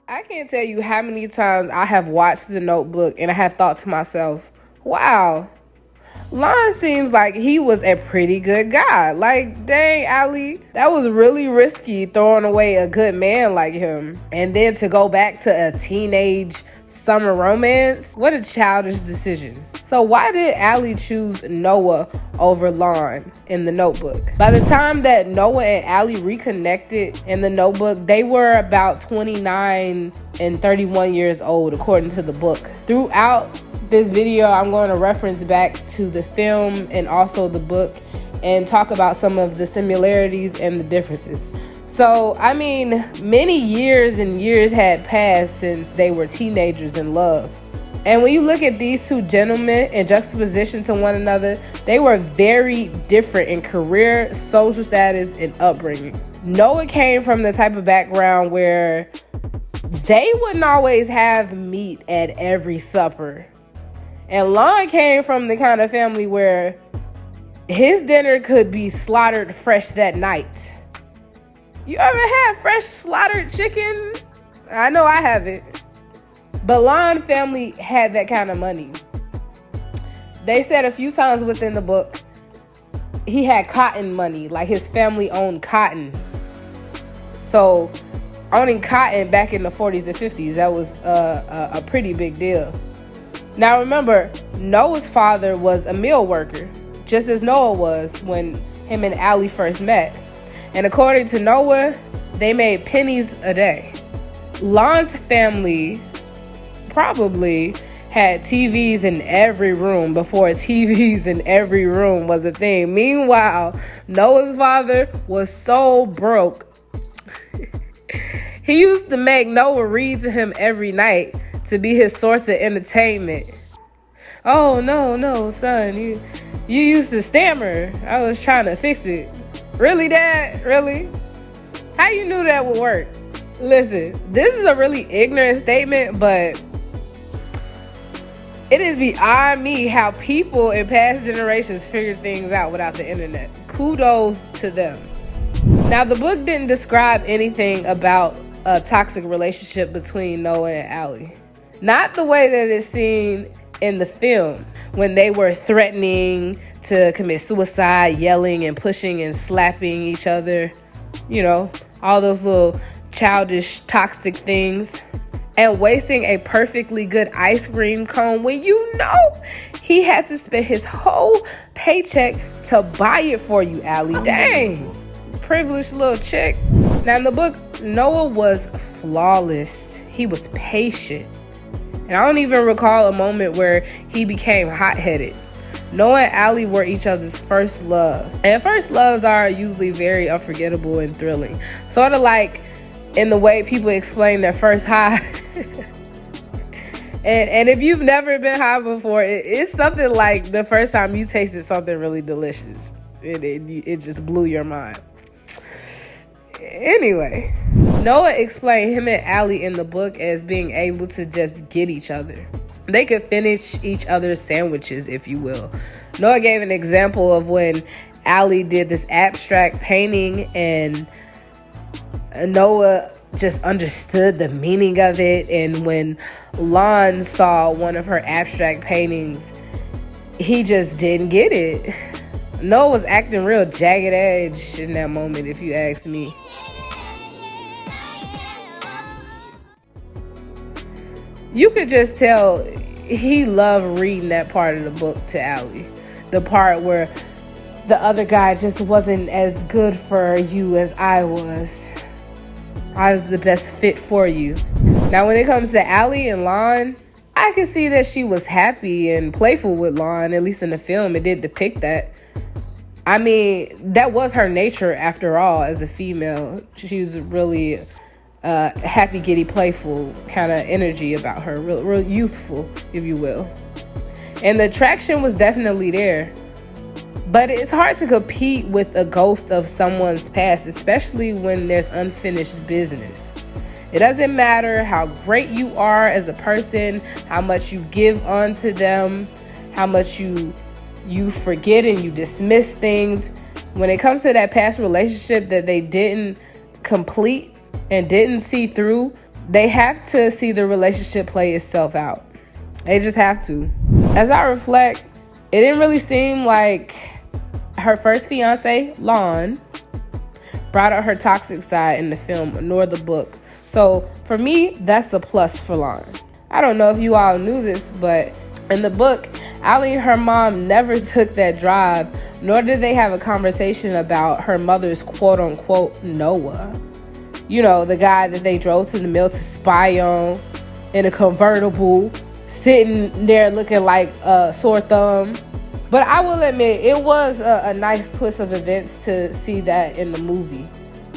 I can't tell you how many times I have watched The Notebook and I have thought to myself, wow, Lon seems like he was a pretty good guy. Like, dang, Allie, that was really risky throwing away a good man like him. And then to go back to a teenage summer romance, what a childish decision. So why did Allie choose Noah over Lon in The Notebook? By the time that Noah and Allie reconnected in The Notebook, they were about 29 and 31 years old, according to the book. Throughout this video, I'm going to reference back to the film and also the book and talk about some of the similarities and the differences. So, I mean, many years and years had passed since they were teenagers in love. And when you look at these two gentlemen in juxtaposition to one another, they were very different in career, social status, and upbringing. Noah came from the type of background where they wouldn't always have meat at every supper. And Lon came from the kind of family where his dinner could be slaughtered fresh that night. You ever had fresh slaughtered chicken? I know I haven't. But Lon family had that kind of money. They said a few times within the book, he had cotton money, like his family owned cotton. So owning cotton back in the 40s and 50s, that was a pretty big deal. Now remember, Noah's father was a mill worker, just as Noah was when him and Allie first met. And according to Noah, they made pennies a day. Lon's family probably had TVs in every room before TVs in every room was a thing. Meanwhile, Noah's father was so broke. He used to make Noah read to him every night to be his source of entertainment. Oh, no, son, you used to stammer. I was trying to fix it. Really, Dad? Really? How you knew that would work? Listen, this is a really ignorant statement, but it is beyond me how people in past generations figured things out without the internet. Kudos to them. Now, the book didn't describe anything about a toxic relationship between Noah and Allie. Not the way that it's seen in the film, when they were threatening to commit suicide, yelling and pushing and slapping each other. You know, all those little childish, toxic things. And wasting a perfectly good ice cream cone when you know he had to spend his whole paycheck to buy it for you, Allie. Dang. Privileged little chick. Now in the book, Noah was flawless. He was patient. And I don't even recall a moment where he became hot-headed. Noah and Allie were each other's first love. And first loves are usually very unforgettable and thrilling. Sort of like in the way people explain their first high. and if you've never been high before, it's something like the first time you tasted something really delicious. It just blew your mind. Anyway, Noah explained him and Allie in the book as being able to just get each other. They could finish each other's sandwiches, if you will. Noah gave an example of when Allie did this abstract painting and Noah just understood the meaning of it. And when Lon saw one of her abstract paintings, he just didn't get it. Noah was acting real jagged edge in that moment, if you ask me. You could just tell he loved reading that part of the book to Allie. The part where the other guy just wasn't as good for you as I was. I was the best fit for you. Now, when it comes to Allie and Lon, I can see that she was happy and playful with Lon, at least in the film. It did depict that. I mean, that was her nature after all as a female. She was really happy, giddy, playful kind of energy about her. Real youthful, if you will. And the attraction was definitely there. But it's hard to compete with a ghost of someone's past, especially when there's unfinished business. It doesn't matter how great you are as a person, how much you give onto them, how much you forget and you dismiss things. When it comes to that past relationship that they didn't complete and didn't see through, They have to see the relationship play itself out. They just have to. As I reflect, it didn't really seem like her first fiance, Lon, brought out her toxic side in the film nor the book. So for me, that's a plus for Lon. I don't know if you all knew this, but in the book, Allie and her mom never took that drive, nor did they have a conversation about her mother's quote-unquote Noah. You know, the guy that they drove to the mill to spy on in a convertible, sitting there looking like a sore thumb. But I will admit, it was a nice twist of events to see that in the movie,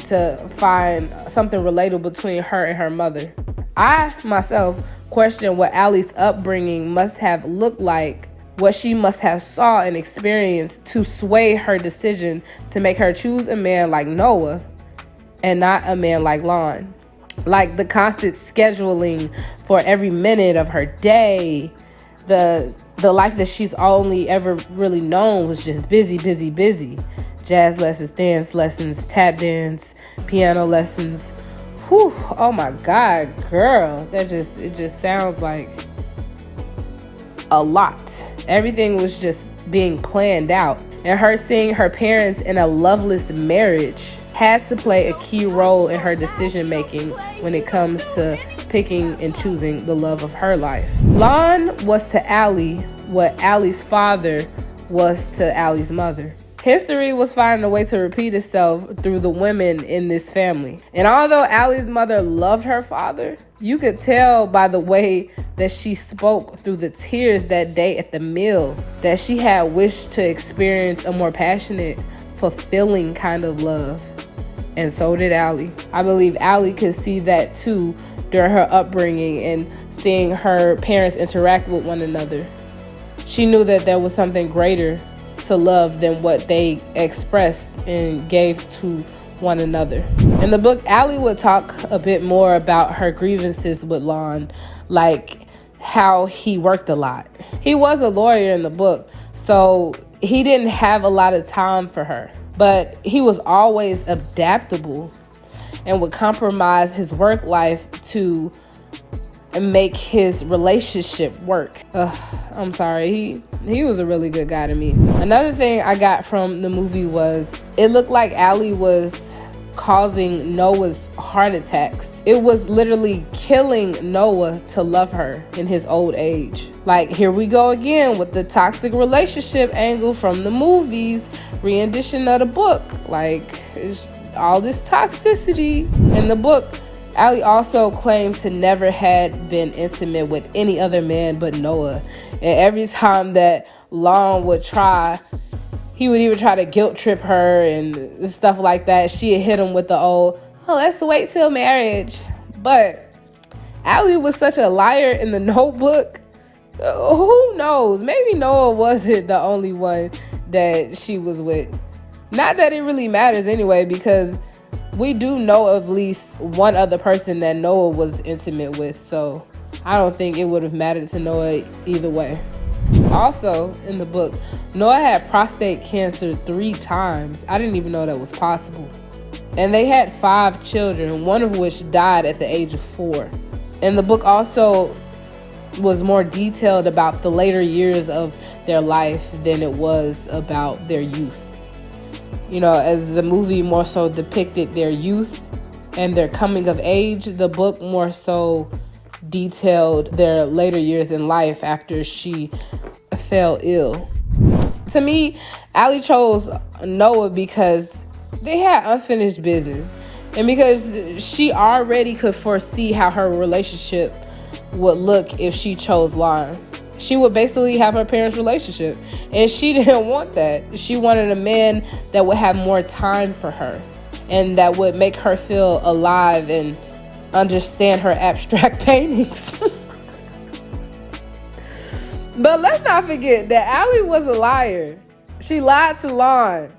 to find something relatable between her and her mother. I, myself, question what Allie's upbringing must have looked like, what she must have saw and experienced to sway her decision to make her choose a man like Noah and not a man like Lon. Like the constant scheduling for every minute of her day, the life that she's only ever really known was just busy, busy, busy. Jazz lessons, dance lessons, tap dance, piano lessons. Whew, oh my God, girl. It just sounds like a lot. Everything was just being planned out. And her seeing her parents in a loveless marriage had to play a key role in her decision making when it comes to picking and choosing the love of her life. Lon was to Allie what Allie's father was to Allie's mother. History was finding a way to repeat itself through the women in this family. And although Allie's mother loved her father, you could tell by the way that she spoke through the tears that day at the mill that she had wished to experience a more passionate, fulfilling kind of love. And so did Allie. I believe Allie could see that too during her upbringing and seeing her parents interact with one another. She knew that there was something greater to love than what they expressed and gave to one another. In the book, Allie would talk a bit more about her grievances with Lon, like how he worked a lot. He was a lawyer in the book, so he didn't have a lot of time for her, but he was always adaptable and would compromise his work life to make his relationship work. I'm sorry, he was a really good guy to me. Another thing I got from the movie was it looked like Allie was causing Noah's heart attacks. It was literally killing Noah to love her in his old age. Like, here we go again with the toxic relationship angle from the movies, rendition of the book. Like, it's all this toxicity. In the book, Allie also claimed to never had been intimate with any other man but Noah. And every time that Lon would try, he would even try to guilt trip her and stuff like that. She'd hit him with the old, oh, let's wait till marriage. But Allie was such a liar in the Notebook. Who knows? Maybe Noah wasn't the only one that she was with. Not that it really matters anyway, because we do know of at least one other person that Noah was intimate with, so I don't think it would have mattered to Noah either way. Also, in the book, Noah had prostate cancer 3 times. I didn't even know that was possible. And they had 5 children, one of which died at the age of 4. And the book also was more detailed about the later years of their life than it was about their youth. You know, as the movie more so depicted their youth and their coming of age, the book more so detailed their later years in life after she fell ill. To me, Allie chose Noah because they had unfinished business and because she already could foresee how her relationship would look if she chose Lon. She would basically have her parents' relationship, and she didn't want that. She wanted a man that would have more time for her and that would make her feel alive and understand her abstract paintings. But let's not forget that Allie was a liar. She lied to Lon,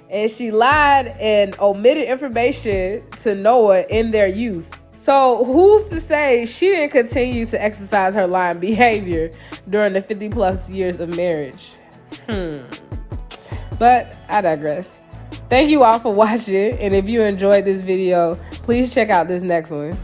and she lied and omitted information to Noah in their youth. So who's to say she didn't continue to exercise her lying behavior during the 50 plus years of marriage? But I digress. Thank you all for watching. And if you enjoyed this video, please check out this next one.